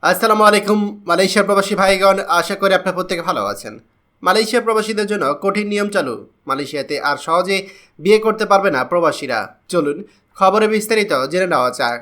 আসসালামু আলাইকুম মালয়েশিয়ার প্রবাসী ভাইগণ, আশা করি আপনার প্রত্যেকে ভালো আছেন। মালয়েশিয়া প্রবাসীদের জন্য কঠিন নিয়ম চালু। মালয়েশিয়াতে আর সহজে বিয়ে করতে পারবে না প্রবাসীরা। চলুন খবরে বিস্তারিত জেনে নেওয়া যাক।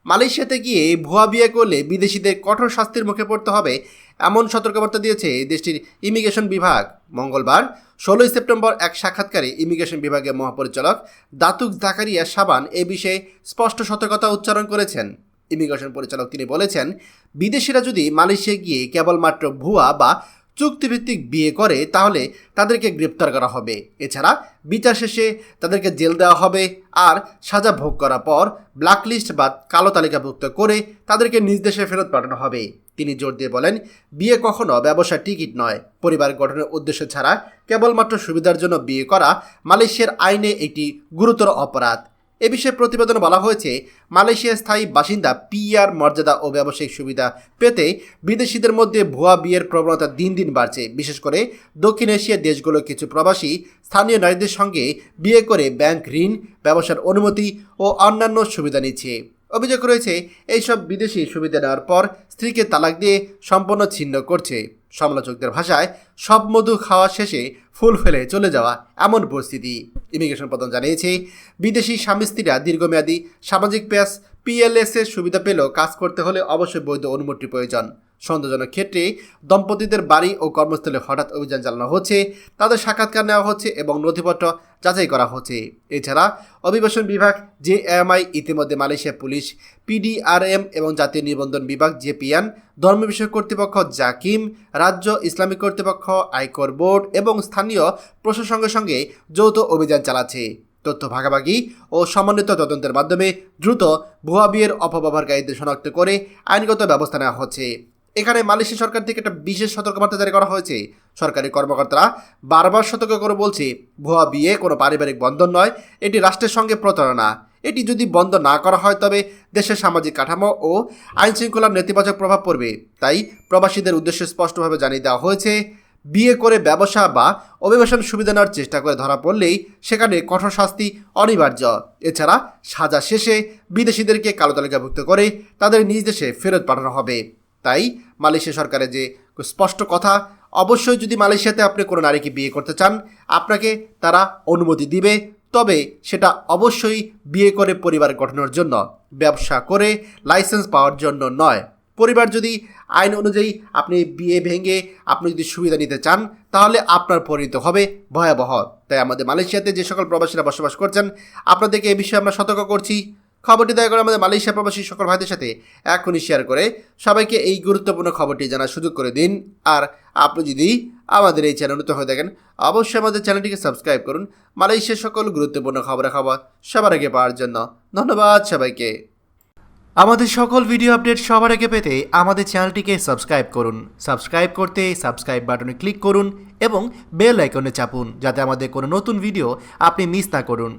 মালয়েশিয়াতে গিয়ে ভুয়া বিয়ে করলে বিদেশিদের কঠোর শাস্তির মুখে পড়তে হবে, এমন সতর্কবার্তা দিয়েছে দেশটির ইমিগ্রেশন বিভাগ। মঙ্গলবার 16 সেপ্টেম্বর এক সাক্ষাৎকারে ইমিগ্রেশন বিভাগের মহাপরিচালক দাতুক জাকারিয়া সাবান এ বিষয়ে স্পষ্ট সতর্কতা উচ্চারণ করেছেন। ইমিগ্রেশন পরিচালক তিনি বলেছেন, বিদেশিরা যদি মালয়েশিয়া গিয়ে কেবলমাত্র ভুয়া বা চুক্তিভিত্তিক বিয়ে করে তাহলে তাদেরকে গ্রেপ্তার করা হবে। এছাড়া বিচার শেষে তাদেরকে জেল দেওয়া হবে, আর সাজা ভোগ করার পর ব্ল্যাকলিস্ট বা কালো তালিকাভুক্ত করে তাদেরকে নিজ দেশে ফেরত পাঠানো হবে। তিনি জোর দিয়ে বলেন, বিয়ে কখনো ব্যবসার টিকিট নয়। পরিবার গঠনের উদ্দেশ্য ছাড়া কেবলমাত্র সুবিধার জন্য বিয়ে করা মালয়েশিয়ার আইনে একটি গুরুতর অপরাধ। এ বিষয়ে প্রতিবেদনে বলা হয়েছে, মালয়েশিয়ার স্থায়ী বাসিন্দা পিআর মর্যাদা ও ব্যবসায়িক সুবিধা পেতে বিদেশিদের মধ্যে ভুয়া বিয়ের প্রবণতা দিন দিন বাড়ছে। বিশেষ করে দক্ষিণ এশিয়ার দেশগুলোর কিছু প্রবাসী স্থানীয় নারীদের সঙ্গে বিয়ে করে ব্যাংক ঋণ, ব্যবসার অনুমতি ও অন্যান্য সুবিধা নিচ্ছে। অভিযোগ রয়েছে, এইসব বিদেশি সুবিধা নেওয়ার পর স্ত্রীকে তালাক দিয়ে সম্পূর্ণ ছিন্ন করছে। সমালোচকদের ভাষায় সব মধু খাওয়া শেষে ফুল ফেলে চলে যাওয়া এমন পরিস্থিতি। ইমিগ্রেশন প্রধান জানিয়েছে, বিদেশি স্বামী স্ত্রীরা দীর্ঘমেয়াদী সামাজিক প্যাস পিএলএস এর সুবিধা পেলেও কাজ করতে হলে অবশ্যই বৈধ অনুমতির প্রয়োজন। সন্দেহজনক ক্ষেত্রে দম্পতিদের বাড়ি ও কর্মস্থলে হঠাৎ অভিযান চালানো হচ্ছে, তাদের সাক্ষাৎকার নেওয়া হচ্ছে এবং নথিপত্র যাচাই করা হচ্ছে। এছাড়া অভিবাসন বিভাগ জেএমআই ইতিমধ্যে মালয়েশিয়া পুলিশ পিডিআরএম এবং জাতীয় নিবন্ধন বিভাগ জেপিএন, ধর্ম বিষয়ক কর্তৃপক্ষ জাকিম, রাজ্য ইসলামিক কর্তৃপক্ষ আয়কর বোর্ড এবং স্থানীয় প্রশাসনের সঙ্গে যৌথ অভিযান চালাচ্ছে। তথ্য ভাগাভাগি ও সমন্বিত তদন্তের মাধ্যমে দ্রুত ভুয়া বিয়ের অপব্যবহারকারীদের শনাক্ত করে আইনগত ব্যবস্থা নেওয়া হচ্ছে। এখানে মালয়েশিয়া সরকার থেকে একটা বিশেষ সতর্কবার্তা জারি করা হয়েছে। সরকারি কর্মকর্তারা বারবার সতর্ক করে বলছে, ভুয়া বিয়ে কোনো পারিবারিক বন্ধন নয়, এটি রাষ্ট্রের সঙ্গে প্রতারণা। এটি যদি বন্ধ না করা হয় তবে দেশের সামাজিক কাঠামো ও আইন শৃঙ্খলার নেতিবাচক প্রভাব পড়বে। তাই প্রবাসীদের উদ্দেশ্যে স্পষ্টভাবে জানিয়ে দেওয়া হয়েছে, বিয়ে করে ব্যবসা বা অভিবাসন সুবিধা নেওয়ার চেষ্টা করে ধরা পড়লেই সেখানে কঠোর শাস্তি অনিবার্য। এছাড়া সাজা শেষে বিদেশিদেরকে কালো তালিকাভুক্ত করে তাদের নিজ দেশে ফেরত পাঠানো হবে। তাই মালয়েশিয়া সরকারের যে স্পষ্ট কথা, অবশ্যই যদি মালয়েশিয়াতে আপনি কোনো নারীকে বিয়ে করতে চান, আপনাকে তারা অনুমতি দিবে, তবে সেটা অবশ্যই বিয়ে করে পরিবার গঠনের জন্য, ব্যবসা করে লাইসেন্স পাওয়ার জন্য নয়। পরিবার যদি আইন অনুযায়ী আপনি বিয়ে ভেঙে আপনি যদি সুবিধা নিতে চান, তাহলে আপনার পরিণত হবে ভয়াবহ। তাই আমাদের মালয়েশিয়াতে যে সকল প্রবাসীরা বসবাস করছেন, আপনাদেরকে এ বিষয়ে আমরা সতর্ক করছি। খবরটি দয়া করে আমাদের মালয়েশিয়া প্রবাসী সকল ভাইদের সাথে এখনই শেয়ার করে সবাইকে এই গুরুত্বপূর্ণ খবরটি জানার সুযোগ করে দিন। আর আপনি যদি আমাদের এই চ্যানেল নতুন হয়ে থাকেন, অবশ্যই আমাদের চ্যানেলটিকে সাবস্ক্রাইব করুন মালয়েশিয়ার সকল গুরুত্বপূর্ণ খবর সবার আগে পাওয়ার জন্য। ধন্যবাদ সবাইকে। আমাদের সকল ভিডিও আপডেট সবার আগে পেতে আমাদের চ্যানেলটিকে সাবস্ক্রাইব করুন। সাবস্ক্রাইব করতে সাবস্ক্রাইব বাটনে ক্লিক করুন এবং বেল আইকনে চাপুন, যাতে আমাদের কোনো নতুন ভিডিও আপনি মিস না করুন।